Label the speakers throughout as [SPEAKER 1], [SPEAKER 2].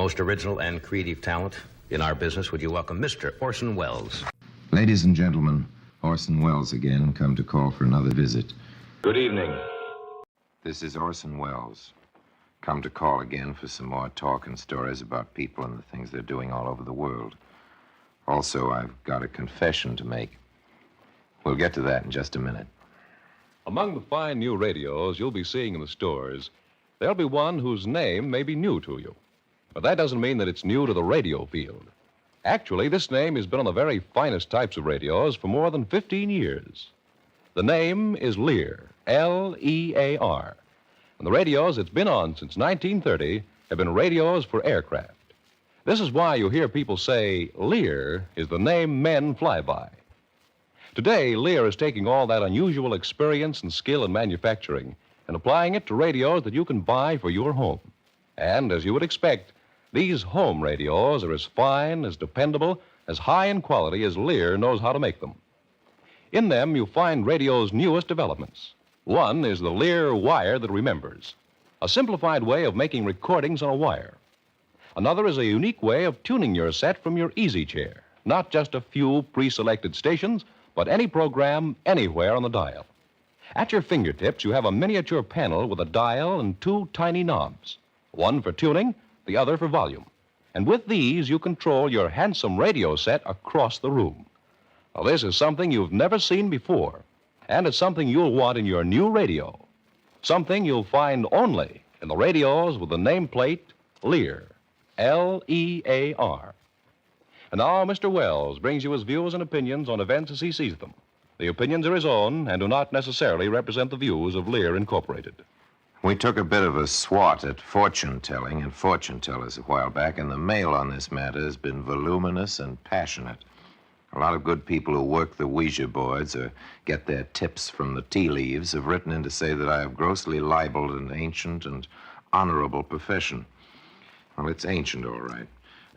[SPEAKER 1] most original and creative talent in our business. Would you welcome Mr. Orson Welles?
[SPEAKER 2] Ladies and gentlemen, Orson Welles again, come to call for another visit.
[SPEAKER 3] Good evening.
[SPEAKER 2] This is Orson Welles. Come to call again for some more talk and stories about people and the things they're doing all over the world. Also, I've got a confession to make. We'll get to that in just a minute.
[SPEAKER 3] Among the fine new radios you'll be seeing in the stores, there'll be one whose name may be new to you. But that doesn't mean that it's new to the radio field. Actually, this name has been on the very finest types of radios for more than 15 years. The name is Lear, L-E-A-R. And the radios it's been on since 1930 have been radios for aircraft. This is why you hear people say Lear is the name men fly by. Today, Lear is taking all that unusual experience and skill in manufacturing and applying it to radios that you can buy for your home. And as you would expect, these home radios are as fine, as dependable, as high in quality as Lear knows how to make them. In them, you find radio's newest developments. One is the Lear wire that remembers, a simplified way of making recordings on a wire. Another is a unique way of tuning your set from your easy chair, not just a few pre-selected stations, but any program anywhere on the dial. At your fingertips, you have a miniature panel with a dial and two tiny knobs, one for tuning, the other for volume. And with these, you control your handsome radio set across the room. Now, this is something you've never seen before, and it's something you'll want in your new radio. Something you'll find only in the radios with the nameplate Lear, L-E-A-R. And now Mr. Welles brings you his views and opinions on events as he sees them. The opinions are his own and do not necessarily represent the views of Lear Incorporated.
[SPEAKER 2] We took a bit of a swat at fortune-telling and fortune-tellers a while back, and the mail on this matter has been voluminous and passionate. A lot of good people who work the Ouija boards or get their tips from the tea leaves have written in to say that I have grossly libeled an ancient and honorable profession. Well, it's ancient, all right.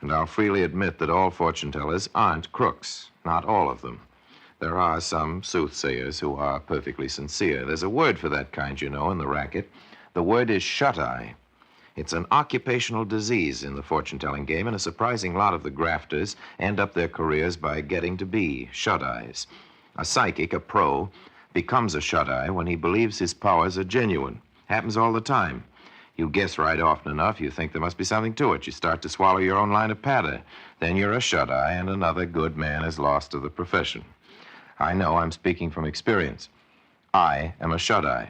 [SPEAKER 2] And I'll freely admit that all fortune-tellers aren't crooks, not all of them. There are some soothsayers who are perfectly sincere. There's a word for that kind, you know, in the racket. The word is shut-eye. It's an occupational disease in the fortune-telling game, and a surprising lot of the grafters end up their careers by getting to be shut-eyes. A psychic, a pro, becomes a shut-eye when he believes his powers are genuine. Happens all the time. You guess right often enough, you think there must be something to it. You start to swallow your own line of patter. Then you're a shut-eye, and another good man is lost to the profession. I know I'm speaking from experience. I am a shut-eye.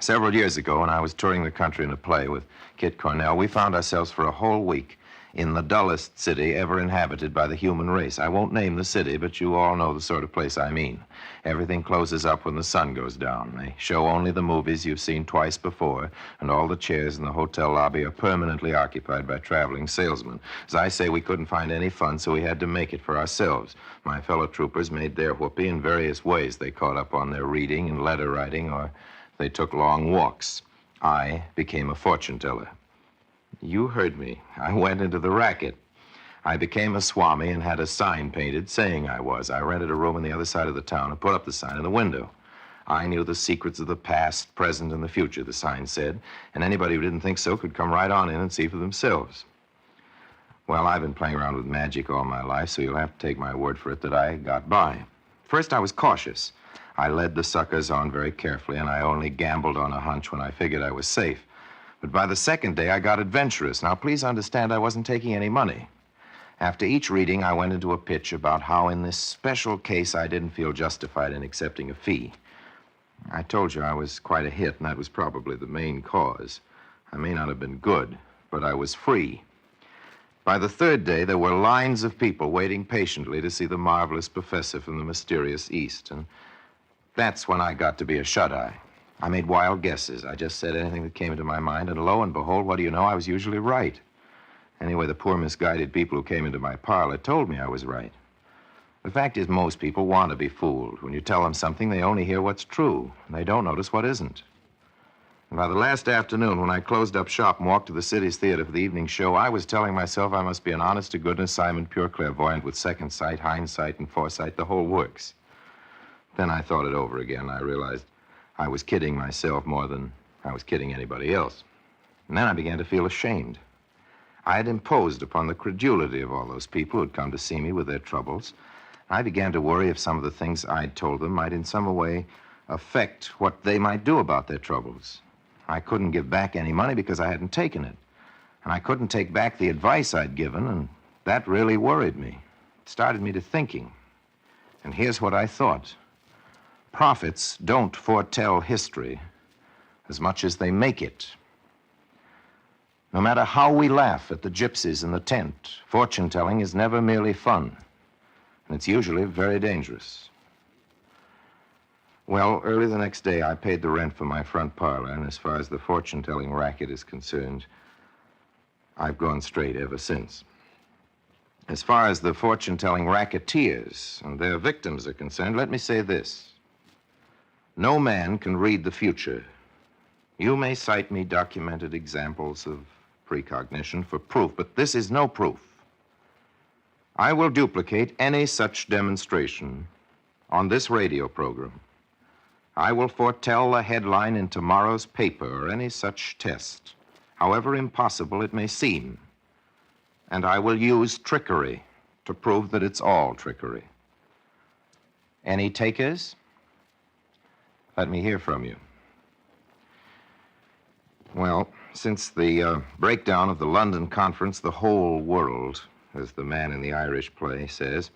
[SPEAKER 2] Several years ago, when I was touring the country in a play with Kit Cornell, we found ourselves for a whole week in the dullest city ever inhabited by the human race. I won't name the city, but you all know the sort of place I mean. Everything closes up when the sun goes down. They show only the movies you've seen twice before, and all the chairs in the hotel lobby are permanently occupied by traveling salesmen. As I say, we couldn't find any fun, so we had to make it for ourselves. My fellow troopers made their whoopee in various ways. They caught up on their reading and letter writing, or they took long walks. I became a fortune teller. You heard me. I went into the racket. I became a swami and had a sign painted saying I was. I rented a room on the other side of the town and put up the sign in the window. I knew the secrets of the past, present, and the future, the sign said, and anybody who didn't think so could come right on in and see for themselves. Well, I've been playing around with magic all my life, so you'll have to take my word for it that I got by. First, I was cautious. I led the suckers on very carefully, and I only gambled on a hunch when I figured I was safe. But by the second day, I got adventurous. Now, please understand, I wasn't taking any money. After each reading, I went into a pitch about how in this special case I didn't feel justified in accepting a fee. I told you I was quite a hit, and that was probably the main cause. I may not have been good, but I was free. By the third day, there were lines of people waiting patiently to see the marvelous professor from the mysterious East, and that's when I got to be a shut-eye. I made wild guesses. I just said anything that came into my mind, and lo and behold, what do you know, I was usually right. Anyway, the poor misguided people who came into my parlor told me I was right. The fact is, most people want to be fooled. When you tell them something, they only hear what's true, and they don't notice what isn't. And by the last afternoon, when I closed up shop and walked to the city's theater for the evening show, I was telling myself I must be an honest-to-goodness Simon Pure clairvoyant with second sight, hindsight, and foresight, the whole works. Then I thought it over again. I realized I was kidding myself more than I was kidding anybody else. And then I began to feel ashamed. I had imposed upon the credulity of all those people who'd come to see me with their troubles. I began to worry if some of the things I'd told them might in some way affect what they might do about their troubles. I couldn't give back any money because I hadn't taken it. And I couldn't take back the advice I'd given, and that really worried me. It started me to thinking. And here's what I thought. Prophets don't foretell history as much as they make it. No matter how we laugh at the gypsies in the tent, fortune-telling is never merely fun, and it's usually very dangerous. Well, early the next day, I paid the rent for my front parlor, and as far as the fortune-telling racket is concerned, I've gone straight ever since. As far as the fortune-telling racketeers and their victims are concerned, let me say this. No man can read the future. You may cite me documented examples of precognition for proof, but this is no proof. I will duplicate any such demonstration on this radio program. I will foretell the headline in tomorrow's paper or any such test, however impossible it may seem. And I will use trickery to prove that it's all trickery. Any takers? Let me hear from you. Well, since the breakdown of the London conference, the whole world, as the man in the Irish play says,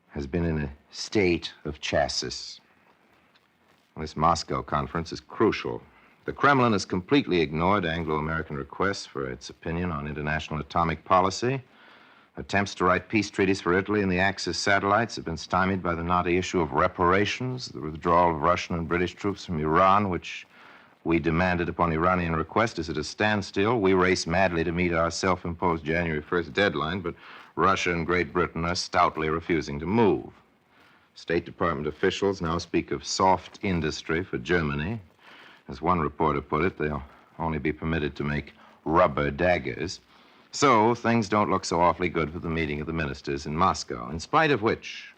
[SPEAKER 2] has been in a state of chassis. This Moscow conference is crucial. The Kremlin has completely ignored Anglo-American requests for its opinion on international atomic policy. Attempts to write peace treaties for Italy and the Axis satellites have been stymied by the knotty issue of reparations, the withdrawal of Russian and British troops from Iran, which we demanded upon Iranian request, is at a standstill. We race madly to meet our self-imposed January 1st deadline, but Russia and Great Britain are stoutly refusing to move. State Department officials now speak of soft industry for Germany. As one reporter put it, they'll only be permitted to make rubber daggers. So things don't look so awfully good for the meeting of the ministers in Moscow, in spite of which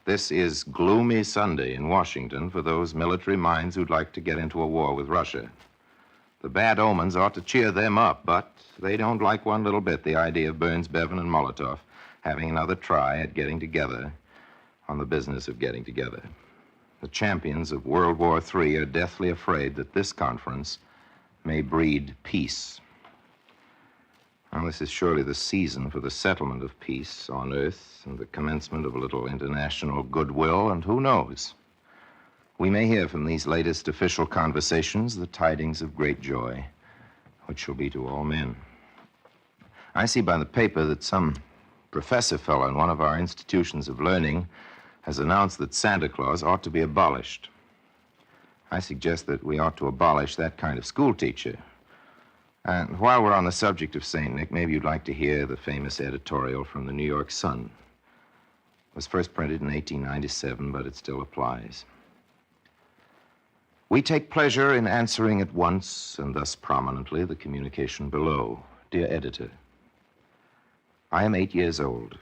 [SPEAKER 2] this is gloomy Sunday in Washington for those military minds who'd like to get into a war with Russia. The bad omens ought to cheer them up, but they don't like one little bit the idea of Burns, Bevan, and Molotov having another try at getting together on the business of getting together. The champions of World War III are deathly afraid that this conference may breed peace. Now, this is surely the season for the settlement of peace on Earth and the commencement of a little international goodwill, and who knows? We may hear from these latest official conversations the tidings of great joy, which shall be to all men. I see by the paper that some professor fellow in one of our institutions of learning has announced that Santa Claus ought to be abolished. I suggest that we ought to abolish that kind of school teacher. And while we're on the subject of St. Nick, maybe you'd like to hear the famous editorial from the New York Sun. It was first printed in 1897, but it still applies. We take pleasure in answering at once, and thus prominently, the communication below. Dear editor, I am 8 years old.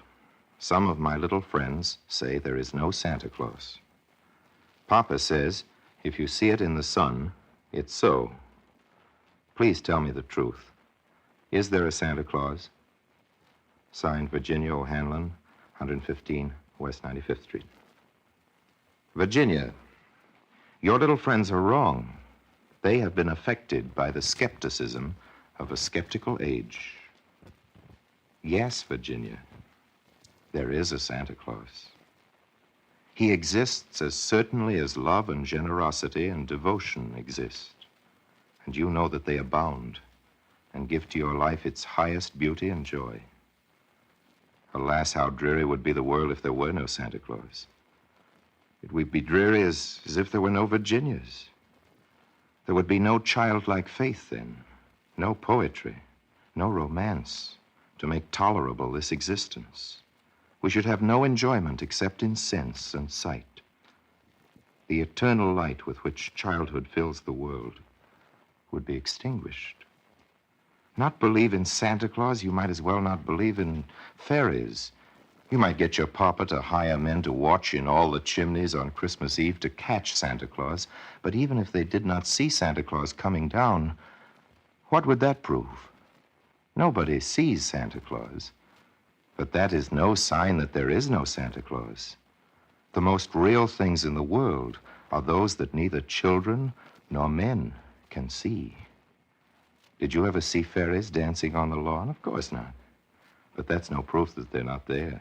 [SPEAKER 2] Some of my little friends say there is no Santa Claus. Papa says, if you see it in the sun, it's so. Please tell me the truth. Is there a Santa Claus? Signed, Virginia O'Hanlon, 115 West 95th Street. Virginia, your little friends are wrong. They have been affected by the skepticism of a skeptical age. Yes, Virginia, there is a Santa Claus. He exists as certainly as love and generosity and devotion exist. And you know that they abound and give to your life its highest beauty and joy. Alas, how dreary would be the world if there were no Santa Claus. It would be dreary as if there were no Virginias. There would be no childlike faith then, no poetry, no romance to make tolerable this existence. We should have no enjoyment except in sense and sight. The eternal light with which childhood fills the world would be extinguished. Not believe in Santa Claus, you might as well not believe in fairies. You might get your papa to hire men to watch in all the chimneys on Christmas Eve to catch Santa Claus, but even if they did not see Santa Claus coming down, what would that prove? Nobody sees Santa Claus, but that is no sign that there is no Santa Claus. The most real things in the world are those that neither children nor men can see. Did you ever see fairies dancing on the lawn? Of course not. But that's no proof that they're not there.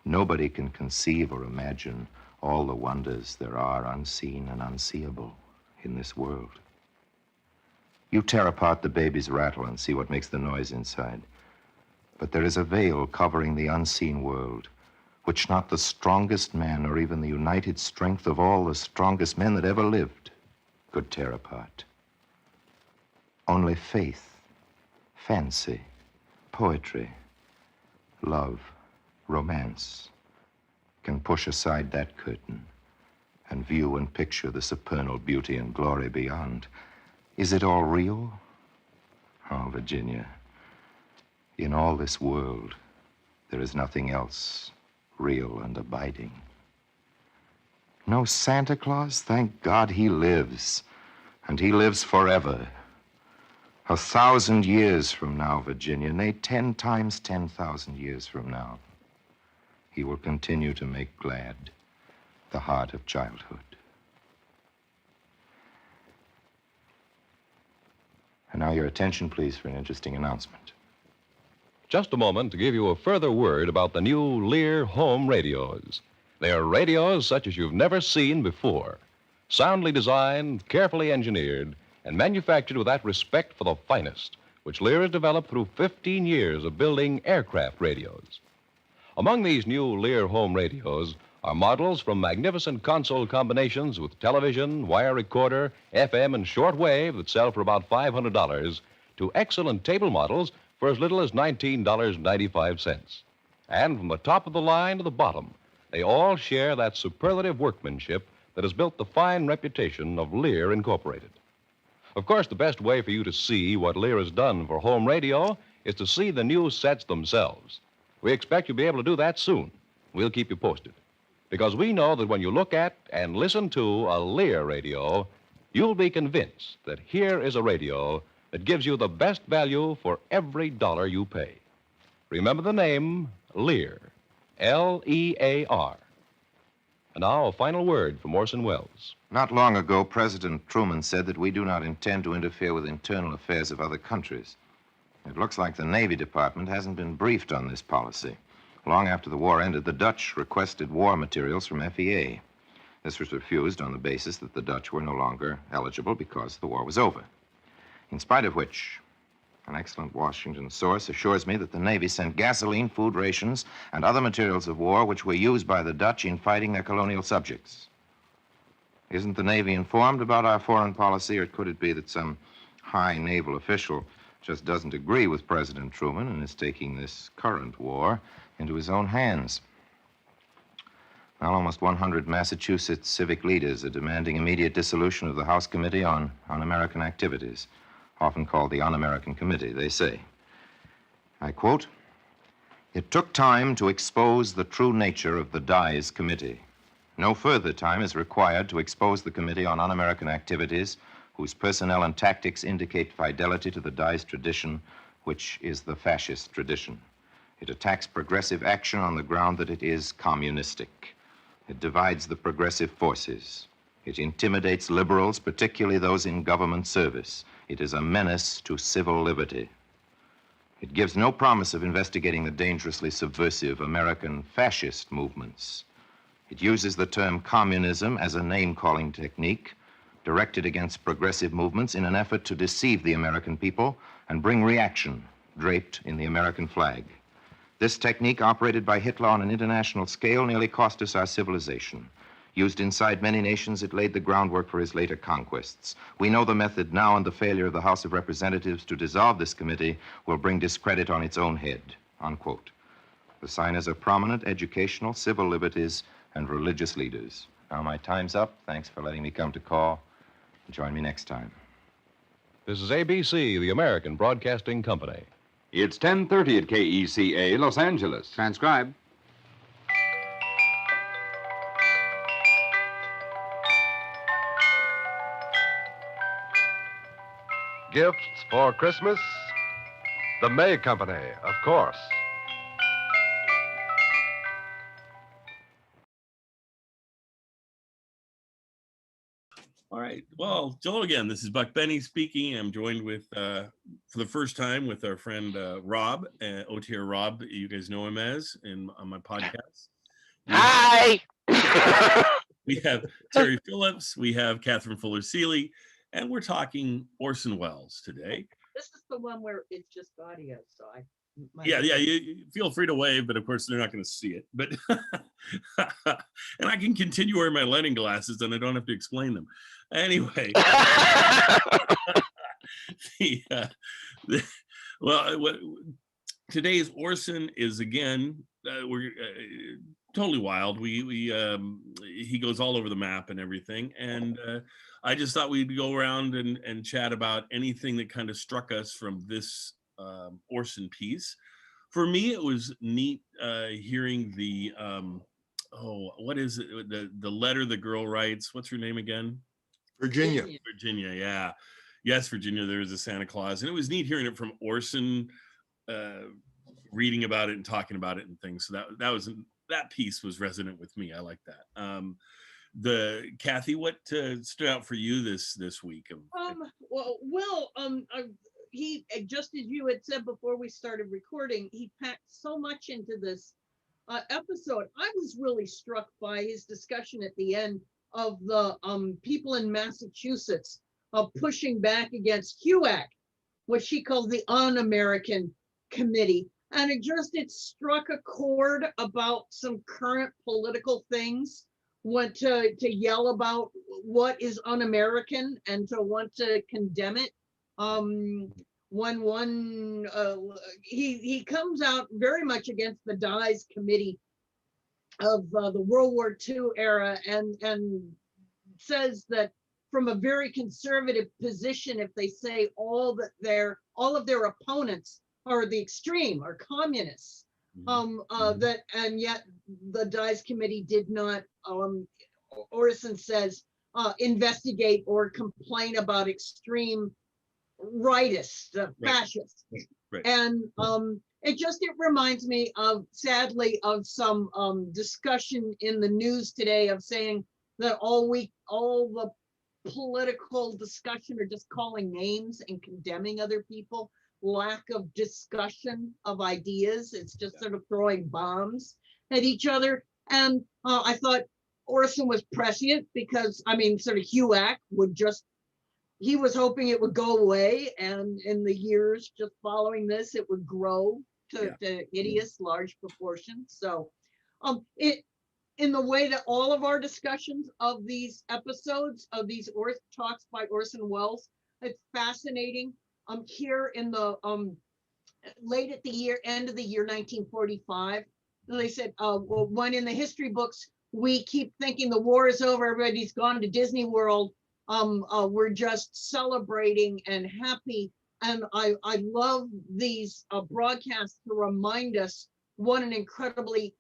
[SPEAKER 2] Nobody can conceive or imagine all the wonders there are unseen and unseeable in this world. You tear apart the baby's rattle and see what makes the noise inside. But there is a veil covering the unseen world, which not the strongest man or even the united strength of all the strongest men that ever lived could tear apart. Only faith, fancy, poetry, love, romance can push aside that curtain and view and picture the supernal beauty and glory beyond. Is it all real? Oh, Virginia, in all this world, there is nothing else real and abiding. No Santa Claus? Thank God he lives, and he lives forever. 1,000 years from now, Virginia, nay, 10 times 10,000 years from now, he will continue to make glad the heart of childhood. And now your attention, please, for an interesting announcement.
[SPEAKER 3] Just a moment to give you a further word about the new Lear home radios. They are radios such as you've never seen before. Soundly designed, carefully engineered, and manufactured with that respect for the finest, which Lear has developed through 15 years of building aircraft radios. Among these new Lear home radios are models from magnificent console combinations with television, wire recorder, FM, and shortwave that sell for about $500 to excellent table models for as little as $19.95. And from the top of the line to the bottom, they all share that superlative workmanship that has built the fine reputation of Lear Incorporated. Of course, the best way for you to see what Lear has done for home radio is to see the new sets themselves. We expect you'll be able to do that soon. We'll keep you posted. Because we know that when you look at and listen to a Lear radio, you'll be convinced that here is a radio that gives you the best value for every dollar you pay. Remember the name, Lear, L-E-A-R. And now a final word from Orson Welles.
[SPEAKER 2] Not long ago, President Truman said that we do not intend to interfere with internal affairs of other countries. It looks like the Navy Department hasn't been briefed on this policy. Long after the war ended, the Dutch requested war materials from FEA. This was refused on the basis that the Dutch were no longer eligible because the war was over. In spite of which, an excellent Washington source assures me that the Navy sent gasoline, food rations, and other materials of war which were used by the Dutch in fighting their colonial subjects. Isn't the Navy informed about our foreign policy, or could it be that some high naval official just doesn't agree with President Truman and is taking this current war into his own hands? Well, almost 100 Massachusetts civic leaders are demanding immediate dissolution of the House Committee on Un-American Activities, often called the Un-American Committee. They say, I quote, "It took time to expose the true nature of the Dies Committee. No further time is required to expose the Committee on Un-American Activities, whose personnel and tactics indicate fidelity to the Dies tradition, which is the fascist tradition. It attacks progressive action on the ground that it is communistic. It divides the progressive forces. It intimidates liberals, particularly those in government service. It is a menace to civil liberty. It gives no promise of investigating the dangerously subversive American fascist movements. It uses the term communism as a name-calling technique directed against progressive movements in an effort to deceive the American people and bring reaction draped in the American flag. This technique, operated by Hitler on an international scale, nearly cost us our civilization. Used inside many nations, it laid the groundwork for his later conquests. We know the method now, and the failure of the House of Representatives to dissolve this committee will bring discredit on its own head," unquote. The signers are prominent educational, civil liberties, and religious leaders. Now my time's up. Thanks for letting me come to call. Join me next time.
[SPEAKER 3] This is ABC, the American Broadcasting Company.
[SPEAKER 4] It's 10:30 at KECA, Los Angeles.
[SPEAKER 5] Transcribe.
[SPEAKER 6] Gifts for Christmas?
[SPEAKER 3] The May Company, of course.
[SPEAKER 5] All right. Well, hello again. This is Buck Benny speaking. I'm joined with, for the first time, with our friend Rob, OTR Rob. You guys know him as on my podcast.
[SPEAKER 6] Hi.
[SPEAKER 5] We have Terry Phillips. We have Catherine Fuller Seeley, and we're talking Orson Welles today.
[SPEAKER 7] This is the one where it's just audio, so
[SPEAKER 5] Yeah. You feel free to wave, but of course they're not going to see it. But and I can continue wearing my Lennon glasses, and I don't have to explain them. Anyway, today's Orson is again we're totally wild. He goes all over the map and everything, and I just thought we'd go around and chat about anything that kind of struck us from this Orson piece. For me, it was neat hearing the what is it? The letter the girl writes. What's her name again?
[SPEAKER 8] Virginia.
[SPEAKER 5] Virginia, yeah. Yes, Virginia, there was a Santa Claus. And it was neat hearing it from Orson, reading about it and talking about it and things. So that piece was resonant with me. I like that. Kathy, what stood out for you this week?
[SPEAKER 7] He, just as you had said before we started recording, he packed so much into this episode. I was really struck by his discussion at the end of the people in Massachusetts pushing back against HUAC, what she calls the Un-American Committee. And it struck a chord about some current political things, want to yell about what is un-American and to want to condemn it. He comes out very much against the Dies Committee of the World War II era and says that from a very conservative position, if they say all of their opponents are the extreme or communists, that and yet the Dies Committee did not, Orson says, investigate or complain about extreme rightists, fascists.
[SPEAKER 5] Right.
[SPEAKER 7] And it reminds me of, sadly, of some discussion in the news today of saying that all the political discussion are just calling names and condemning other people, lack of discussion of ideas. It's just sort of throwing bombs at each other. And I thought Orson was prescient because, sort of HUAC he was hoping it would go away, and in the years just following this, it would grow to hideous large proportions. So in the way that all of our discussions of these episodes of these talks by Orson Welles, it's fascinating. Here in the late at the end of the year 1945, they said, when in the history books we keep thinking the war is over, everybody's gone to Disney World, we're just celebrating and happy. And I love these broadcasts to remind us what an incredibly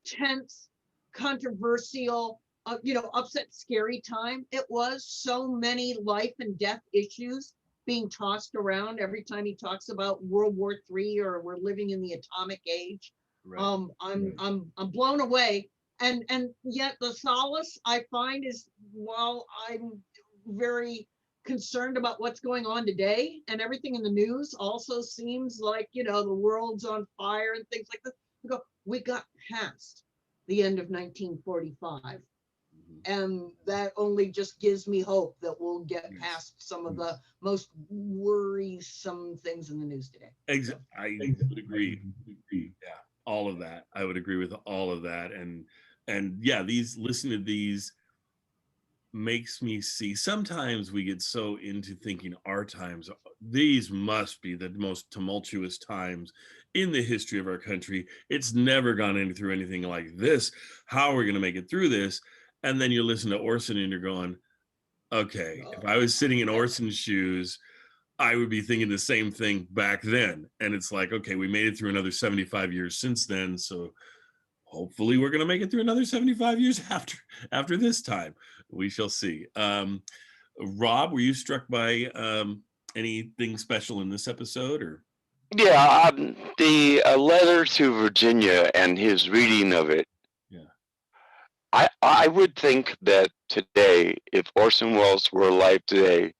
[SPEAKER 7] tense, controversial, upset, scary time it was. So many life and death issues being tossed around every time he talks about World War III or we're living in the atomic age. Right. I'm blown away. And yet the solace I find is, while I'm very concerned about what's going on today, and everything in the news also seems like, the world's on fire and things like this, we got past the end of 1945. And that only just gives me hope that we'll get past some of the most worrisome things in the news today.
[SPEAKER 5] Exactly. I would agree. Yeah, all of that. I would agree with all of that. And yeah, listen to these makes me see, sometimes we get so into thinking our times, these must be the most tumultuous times in the history of our country. It's never gone through anything like this. How are we going to make it through this? And then you listen to Orson and you're going, okay, if I was sitting in Orson's shoes, I would be thinking the same thing back then. And it's like, okay, we made it through another 75 years since then. So hopefully we're going to make it through another 75 years after this time. We shall see. Rob, were you struck by anything special in this episode, or?
[SPEAKER 6] Yeah, the letter to Virginia and his reading of it.
[SPEAKER 5] Yeah.
[SPEAKER 6] I would think that today, if Orson Welles were alive today,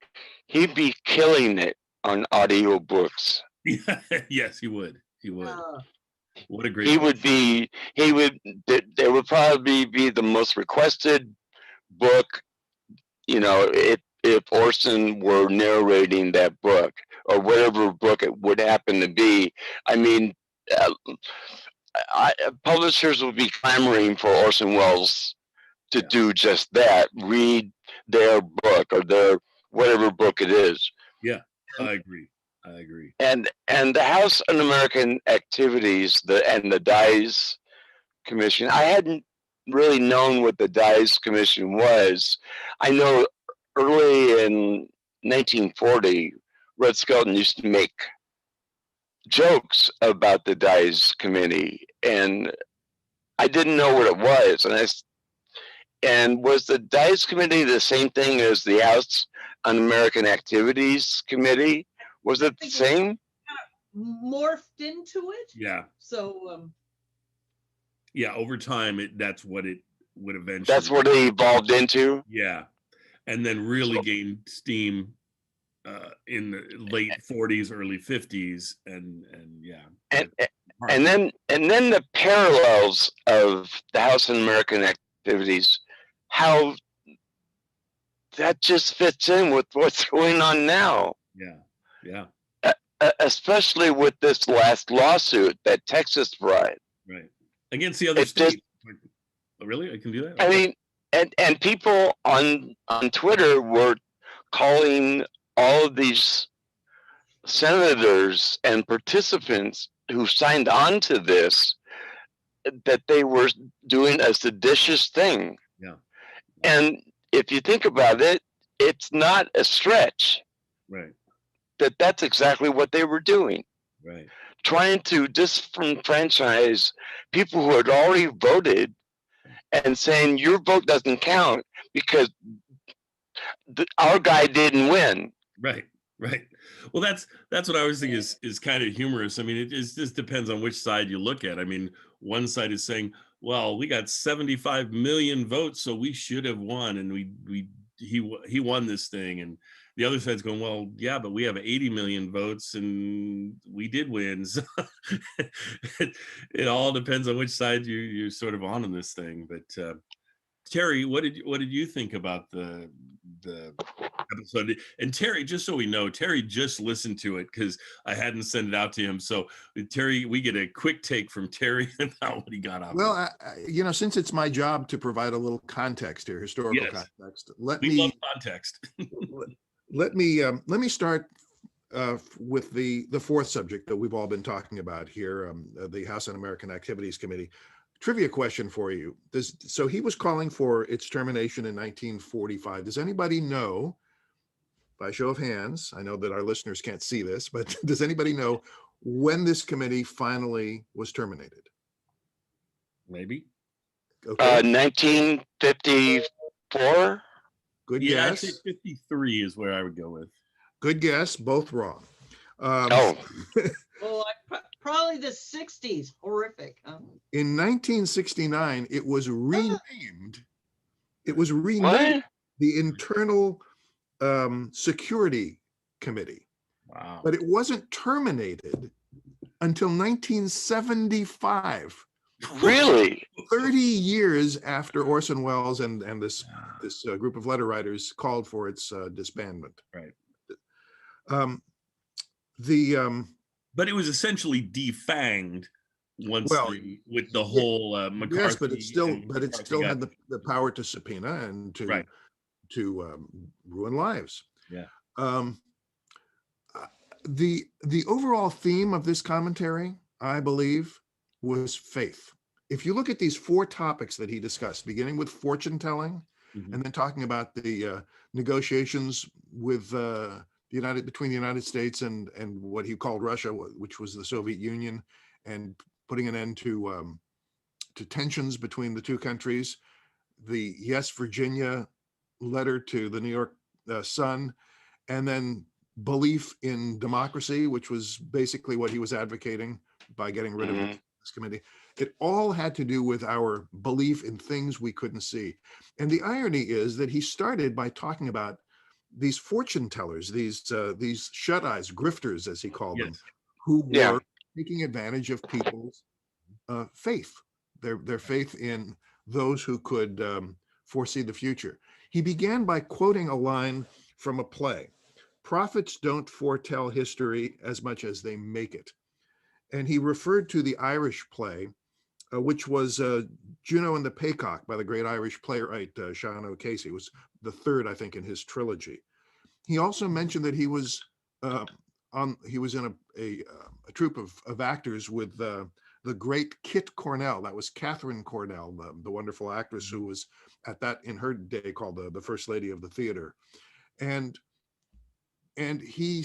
[SPEAKER 6] he'd be killing it on audiobooks.
[SPEAKER 5] Yeah. Yes, he would. He would. What a great
[SPEAKER 6] He
[SPEAKER 5] book.
[SPEAKER 6] would be. He would. There would probably be the most requested book. You know, if Orson were narrating that book or whatever book it would happen to be. I mean, uh, publishers would be clamoring for Orson Welles to do just that, read their book or their whatever book it is.
[SPEAKER 5] Yeah, I agree.
[SPEAKER 6] And the House Un-American Activities, the Dies Commission, I hadn't really known what the Dies Commission was. I know early in 1940, Red Skelton used to make jokes about the Dies Committee, and I didn't know what it was. And was the Dice Committee the same thing as the House Un-American Activities Committee? Was it the same?
[SPEAKER 7] Morphed into it.
[SPEAKER 5] Yeah.
[SPEAKER 7] So
[SPEAKER 5] yeah, over time that's what it would eventually.
[SPEAKER 6] That's what it evolved into.
[SPEAKER 5] Yeah, and then really gained steam in the late 40s, early 50s, and yeah.
[SPEAKER 6] And then the parallels of the House Un-American Activities, how that just fits in with what's going on now.
[SPEAKER 5] Yeah.
[SPEAKER 6] Especially with this last lawsuit that Texas brought.
[SPEAKER 5] Right. Against the other states. Really? I can do that?
[SPEAKER 6] I mean, and people on Twitter were calling all of these senators and participants who signed on to this that they were doing a seditious thing.
[SPEAKER 5] Yeah.
[SPEAKER 6] And if you think about it, it's not a stretch.
[SPEAKER 5] Right.
[SPEAKER 6] That's exactly what they were doing.
[SPEAKER 5] Right.
[SPEAKER 6] Trying to disenfranchise people who had already voted and saying your vote doesn't count because our guy didn't win.
[SPEAKER 5] Right. Well, that's what I always think is kind of humorous. I mean, it just depends on which side you look at. I mean, one side is saying, well, we got 75 million votes, so we should have won, and he won this thing. And the other side's going, well, yeah, but we have 80 million votes and we did win. So it all depends on which side you're sort of on in this thing. But Terry, what did you think about the episode? And Terry, just so we know, Terry just listened to it because I hadn't sent it out to him. So Terry, we get a quick take from Terry about what he got out.
[SPEAKER 8] Well, since it's my job to provide a little context here, historical context.
[SPEAKER 5] Love context.
[SPEAKER 8] Let me start with the fourth subject that we've all been talking about here, the House Un-American Activities Committee. Trivia question for you. So he was calling for its termination in 1945. Does anybody know, by show of hands, I know that our listeners can't see this, but does anybody know when this committee finally was terminated?
[SPEAKER 5] Maybe.
[SPEAKER 6] Okay. 1954.
[SPEAKER 8] Good guess.
[SPEAKER 5] I'd say 53 is where I would go with.
[SPEAKER 8] Good guess. Both wrong.
[SPEAKER 7] Probably the 60s. Horrific.
[SPEAKER 8] In 1969, it was renamed. It was renamed
[SPEAKER 6] What?
[SPEAKER 8] the Internal Security Committee.
[SPEAKER 5] Wow.
[SPEAKER 8] But it wasn't terminated until 1975.
[SPEAKER 6] Really?
[SPEAKER 8] 30 years after Orson Welles and this group of letter writers called for its disbandment.
[SPEAKER 5] Right.
[SPEAKER 8] But
[SPEAKER 5] it was essentially defanged once with the whole McCarthy.
[SPEAKER 8] Yes, but it still had the power to subpoena and to ruin lives.
[SPEAKER 5] Yeah.
[SPEAKER 8] The overall theme of this commentary, I believe, was faith. If you look at these four topics that he discussed, beginning with fortune telling, and then talking about the negotiations with between the United States and what he called Russia, which was the Soviet Union, and putting an end to tensions between the two countries, the Yes, Virginia letter to the New York Sun, and then belief in democracy, which was basically what he was advocating by getting rid of this committee. It all had to do with our belief in things we couldn't see. And the irony is that he started by talking about these fortune tellers, these shut-eyes, grifters, as he called them, who were taking advantage of people's faith, their faith in those who could foresee the future. He began by quoting a line from a play: "Prophets don't foretell history as much as they make it." And he referred to the Irish play, which was Juno and the Paycock by the great Irish playwright Sean O'Casey. It was the third, I think, in his trilogy. He also mentioned that he was in a troupe of actors with the great Kit Cornell. That was Catherine Cornell, the wonderful actress who was at that in her day called the first lady of the theater. And he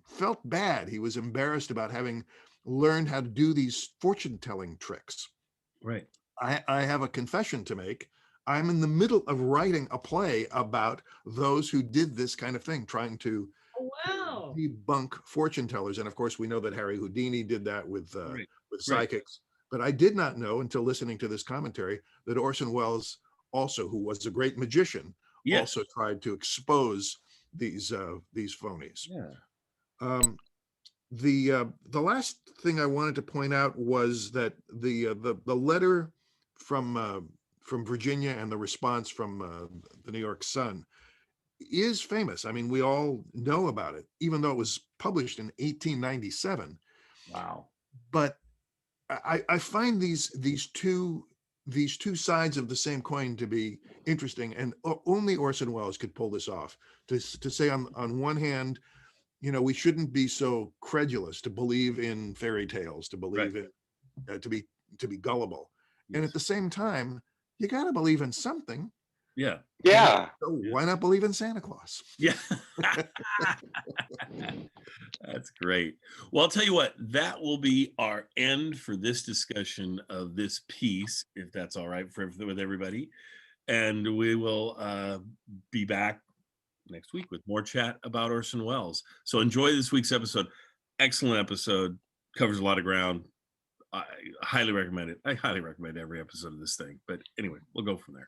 [SPEAKER 8] felt bad. He was embarrassed about having learned how to do these fortune-telling tricks.
[SPEAKER 5] Right.
[SPEAKER 8] I have a confession to make. I'm in the middle of writing a play about those who did this kind of thing, trying to debunk fortune tellers. And of course, we know that Harry Houdini did that with psychics. But I did not know until listening to this commentary that Orson Welles, also, who was a great magician, also tried to expose these phonies. The last thing I wanted to point out was that the letter from Virginia and the response from the New York Sun is famous. I mean, we all know about it, even though it was published in 1897.
[SPEAKER 5] Wow!
[SPEAKER 8] But I find these two sides of the same coin to be interesting, and only Orson Welles could pull this off. To say on one hand, you know, we shouldn't be so credulous to believe in fairy tales, to believe in to be gullible, and at the same time, you got to believe in something. So why not believe in Santa Claus?
[SPEAKER 5] That's great. Well, I'll tell you what, that will be our end for this discussion of this piece, if that's all right with everybody. And we will be back next week with more chat about Orson Welles. So enjoy this week's episode. Excellent episode. Covers a lot of ground. I highly recommend it. I highly recommend every episode of this thing. But anyway, we'll go from there.